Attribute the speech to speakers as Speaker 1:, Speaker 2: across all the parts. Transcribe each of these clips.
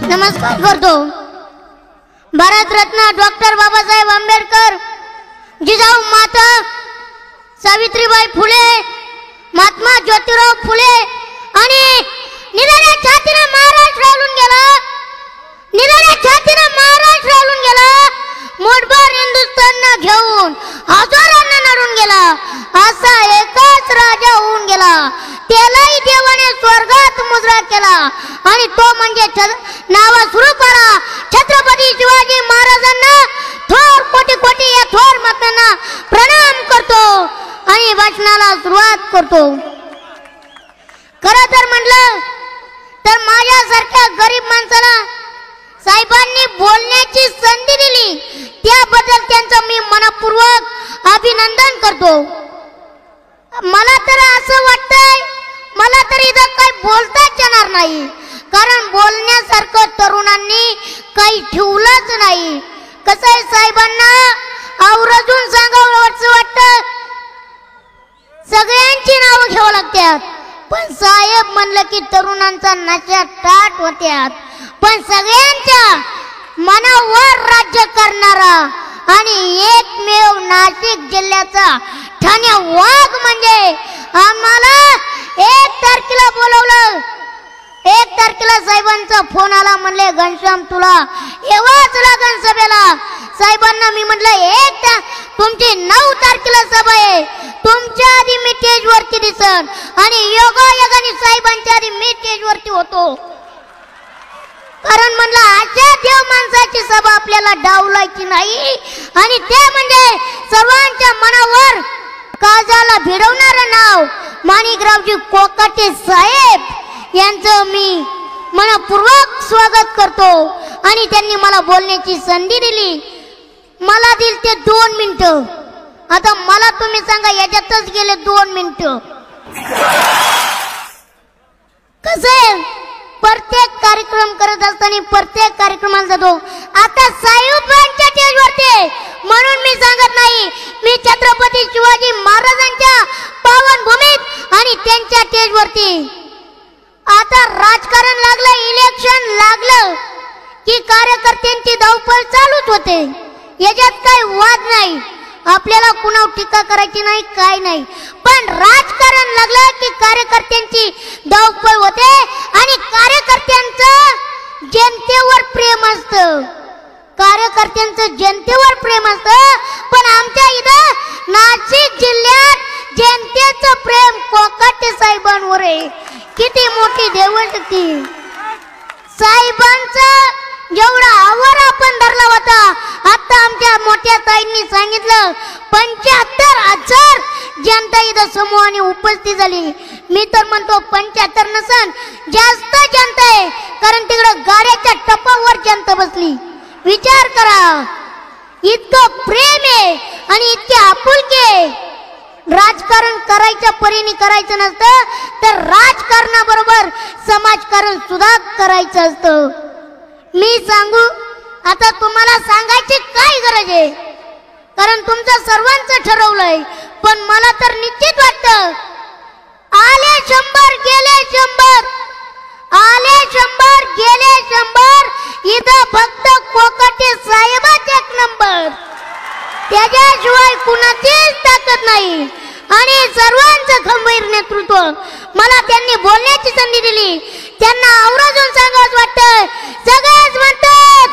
Speaker 1: नमस्कार करतो। भारतरत्न डॉक्टर बाबासाहेब आंबेडकर, जिजाऊ माता सावित्रीबाई फुले, महात्मा ज्योतिराव फुले आणि निराळ्या छातीने महाराष्ट्र हलून गेला, निराळ्या छातीने महाराष्ट्र हलून गेला, मोठभर हिंदुस्थानना घेऊन हजारांना नडून गेला, असा एकच राजा होऊन गेला, त्यालाही देवाने स्वर्गात मुजरा केला आणि तो म्हणजे नावा स्वरूपाला छत्रपती शिवाजी महाराजांना थोर कोटी कोटी या थोर महात्म्यांना प्रणाम करतो आणि भाषणाला सुरुवात करतो। खरं तर म्हटलं तर माझ्यासारख्या गरीब माणसाला साहेबांनी बोलण्याची संधी दिली, त्याबद्दल त्यांचं मी मनपूर्वक अभिनंदन करतो। मला तर असं वाटतंय, मला तर इथं काही बोलताच येणार नाही, कारण बोलण्यासारखं तरुणांनी काही ठेवलंच नाही। कसं आहे, साहेबांना आवर्जून सांगावं वाटतं, सगळ्यांची नावं घ्यावं लागतात, पण साहेब म्हणलं की तरुणांचा नशा टाट होत्यात, पण सगळ्यांच्या मनावर राज्य करणारा आणि एकमेव नाशिक जिल्ह्याचा ठाण्या वाघ म्हणजे आम्हाला 1 तारखेला बोलवलं। 1 तारखेला साहेबांचा फोन आला, म्हणले घनश्याम तुला येवाच लागन सभेला। साहेबांना मी म्हटलं तुमची 9 तारखेला सभा आहे, तुमच्या आधी मी स्टेजवरती दिसन आणि योगायोगाने साहेबांच्या आधी मी स्टेजवरती होतो, कारण म्हणलं अशा देव माणसाची सभा आपल्याला डावलायची नाही आणि ते म्हणजे सर्वांच्या मनावर काळजाला भिडवणारं नाव माणिकरावजी कोकाटे साहेब यांचं मी मनपूर्वक स्वागत करतो आणि त्यांनी मला बोलण्याची संधी दिली। मला दिल ते 2 मिनिटं, आता मला तुम्ही सांगा याच्यातच गेले 2 मिनिटं। कसे प्रत्येक कार्यक्रम करत असताना प्रत्येक कार्यक्रमाला जातो, आता साहेबांच्या स्टेजवरती म्हणून मी सांगत नाही, मी छत्रपती शिवाजी महाराजांच्या पावन भूमीत आणि त्यांच्या स्टेजवरती। आता राजकारण लागलं, इलेक्शन लागलं की कार्यकर्त्यांची धावपळ चालूच होते, याच्यात काही वाद नाही, आपल्याला कुणावर टीका करायची नाही, काय नाही, पण राजकारण लागलं की कार्यकर्त्यांची धावपळ होते आणि कार्यकर्त्यांचं जनतेवर प्रेम असतं, कार्यकर्त्यांचं जनतेवर प्रेम असतं, पण आमच्या इथं नाशिक जिल्ह्यात जनतेचं प्रेम कोकाटे साहेबांवर आहे। किती मोठी देवशक्ती साहेबांचं जेवढा आवर आपण धरला होता, आता आमच्या मोठ्या ताईंनी सांगितलं 75,000 जनता इथं समूहाने उपस्थित झाली। मी तर म्हणतो 75 नसन जास्त जनता आहे, कारण तिकडे गाड्याच्या टपावर जनता बसली। विचार करा, इतकं प्रेम आहे आणि इतके आपुलकी आहे। राजकारण करायच्या परीने करायचं नसतं, तर राजकारणाबरोबर समाजकारण सुद्धा करायचं असतं। मी सांगू, आता तुम्हाला सांगायची काय गरज आहे, कारण तुमचं सर्वांचं ठरवलंय, पण मला तर निश्चित वाटतं आले 100 गेले 100, आले 100 गेले 100, इथं फक्त कोकाटे साहेबाच 1 नंबर, त्याच्याशिवाय कुणाचीच ताकद नाही आणि सर्वांचं खंबीर नेतृत्व। मला त्यांनी बोलण्याची संधी दिली, त्यांना आवर्जून सांगावंच वाटतं। सगळेच म्हणतात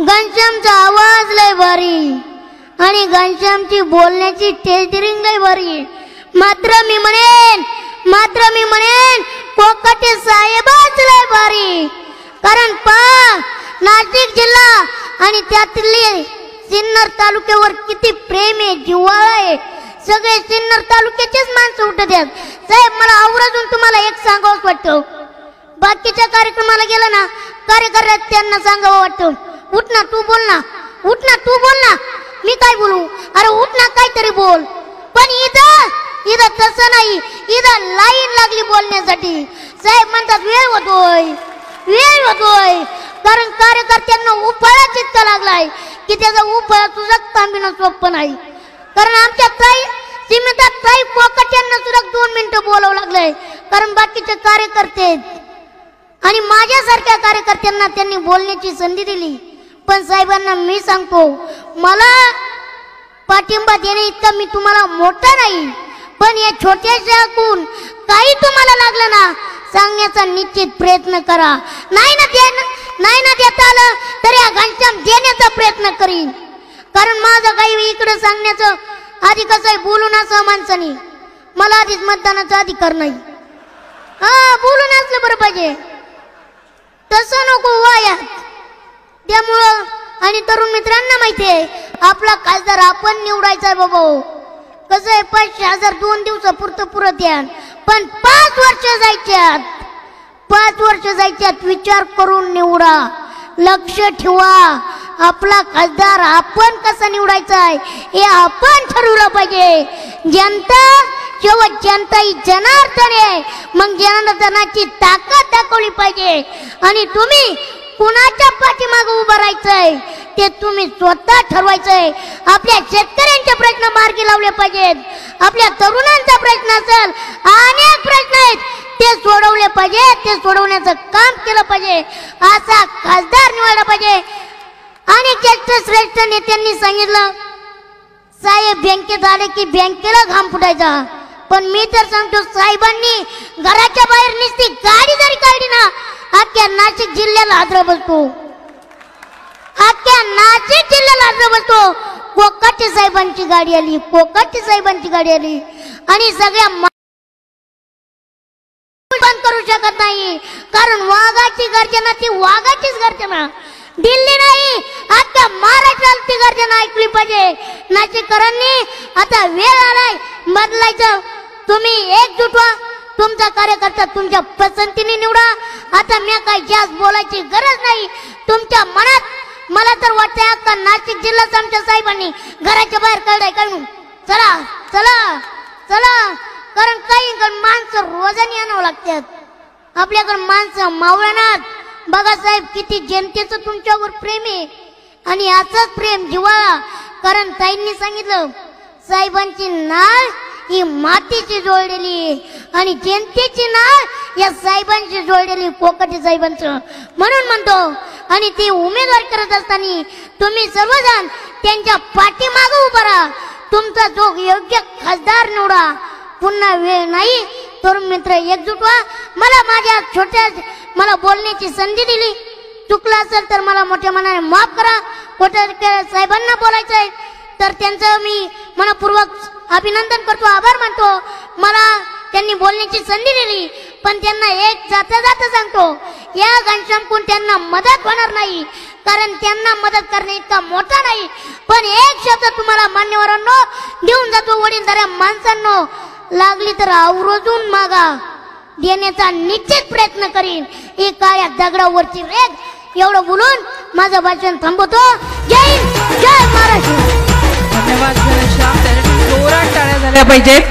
Speaker 1: घनश्यामचा आवाज लय भारी आणि घनश्यामची बोलण्याची टेस्टिंग लय भारी, मात्र मी म्हणेन कोकाटे साहेबच लय भारी, कारण नाशिक जिल्हा आणि त्यातले सिन्नर तालुक्यावर किती प्रेम आहे, जिव्हाळा आहे, सगळे सिन्नर तालुक्याचेच माणसं उठत आहेत। साहेब मला आवर्जून तुम्हाला एक सांगावंच वाटतं, बाकीच्या कार्यक्रमाला गेलं ना कार्यकर्त्यांना सांगावं वाटतं उठ ना तू बोल ना, उठ ना तू बोल ना, मी काय बोलू, अरे उठ ना काहीतरी बोल, पण इथं तसं नाही, इथं लाईन लागली बोलण्यासाठी। साहेब म्हणतात वेळ होतोय, कारण कार्यकर्त्यांना उफाळाच इतका लागलाय की त्याचा उफाळा तुझा थांबणं सोपं नाही, कारण आमच्या ताई कोकाट्यांना सुद्धा 2 मिनिटं बोलावं लागलंय, कारण बाकीचे कार्यकर्ते आणि माझ्यासारख्या कार्यकर्त्यांना त्यांनी बोलण्याची संधी दिली. पण साहेबांना मी सांगतो, मला पाठिंबा देणे इतका मी तुम्हाला मोठा नाही, पण या छोट्याशा ऐकून काही तुम्हाला लागलं ना सांगण्याचा निश्चित प्रयत्न करा. नाही ना देता आलं तर या घनश्याम देण्याचा प्रयत्न करीन. कारण माझं काही इकडे सांगण्याचं आधी कसं आहे, बोलून असं माणसानी मला आधीच मतदानाचा अधिकार नाही. बोलून असलं बरं पाहिजे, तसं नको वायात. त्यामुळं आणि तरुण मित्रांना माहितीये आपला खासदार आपण निवडायचा बाबा. कसं आहे, 5,000 2 दिवसापुरतं पुरत या, पण 5 वर्ष जायच्यात, 5 वर्ष जायच्यात. विचार करून निवडा, लक्ष ठेवा. आपला खासदार आपण कसा निवडायचा आहे हे आपण ठरवलं पाहिजे. जनता शेवट जनता ही जनार्दन आहे, मग जनार्दनाची ताकद दाखवली पाहिजे. आणि तुम्ही कुणाच्या पाठीमागे उभं राहायचंय ते तुम्ही स्वतः ठरवायचंय. आपल्या शेतकऱ्यांचे प्रश्न मार्गी लावले पाहिजेत, आपल्या तरुणांचा प्रश्न असेल, अनेक प्रश्न आहेत ते सोडवले पाहिजे, ते सोडवण्याचं काम केलं पाहिजे. असा खासदार निवडला पाहिजे. आणि ज्येष्ठ श्रेष्ठ नेत्यांनी सांगितलं, साहेब बँकेत आले की बँकेला घाम फुटायचा. पण मी तर सांगतो, साहेबांनी घराच्या बाहेर निसती गाडी जरी काढली ना अख्ख्या नाशिक जिल्ह्याला हादरा बसतो, अख्ख्या नाशिक जिल्ह्याला हादरा बसतो. कोकाटे साहेबांची गाडी आली, कोकाटे साहेबांची गाडी आली आणि सगळ्या बंद करू शकत नाही. कारण वाघाची गर्जना ती वाघाचीच गर्जना, दिल्ली नाही अख्ख्या महाराष्ट्राला ती गर्जना ऐकली पाहिजे. नाशिककरांनी आता वेळ आलाय बदलायचं. तुम्ही एकजूट व्हा, तुमचा कार्यकर्ता तुमच्या पसंतीने निवडा. आता मी काय जास्त बोलायची गरज नाही. तुमच्या मनात मला तर वाटतंय अख्खा नाशिक जिल्हाच आमच्या साहेबांनी घराच्या बाहेर काढाय काढून चला चला चला. कारण काही माणसं रोजाने आणावं लागतात, आपल्याकडे माणसं मावळणार. बघा साहेब किती जनतेचं तुमच्यावर प्रेम आहे आणि असंच प्रेम जिव्हाळा. कारण ताईंनी सांगितलं साहेबांची नाळ ही मातीची जोडलेली आणि जनतेची नाळ या साहेबांची जोडलेली, कोकाटे साहेबांचं. म्हणून म्हणतो, आणि ती उमेदवार करत असताना तुम्ही सर्वजण त्यांच्या पाठीमागे उभा राहा. तुमचा जो योग्य खासदार निवडा. पुन्हा वेळ नाही. तरुण मित्र एकजूट व्हा. मला बोलण्याची संधी दिली, चुकलं असेल तर मला मोठ्या मनाने माफ करा. कोकाटे साहेबांना बोलायचंय तर त्यांचं मी मनपूर्वक अभिनंदन करतो, आभार मानतो. मला त्यांनी बोलण्याची संधी दिली, पण त्यांना एक जाता जाता सांगतो, या घनश्यामकडून त्यांना मदत होणार नाही. कारण त्यांना मदत करणे इतका मोठा नाही. पण एक शब्द तुम्हाला मान्यवरांनो देऊन जातो, वडीलधाऱ्या माणसांनो, लागली तर आवर्जून मागा, देण्याचा निश्चित प्रयत्न करीन. ही काळ्या दगडावरची रेग. एवढं बोलून माझं भाषण थांबवतो. जय हिंद, जय महाराष्ट्र.
Speaker 2: धन्यवाद घनश्याम. त्यासाठी जोरात टाळ्या झाल्या पाहिजेत.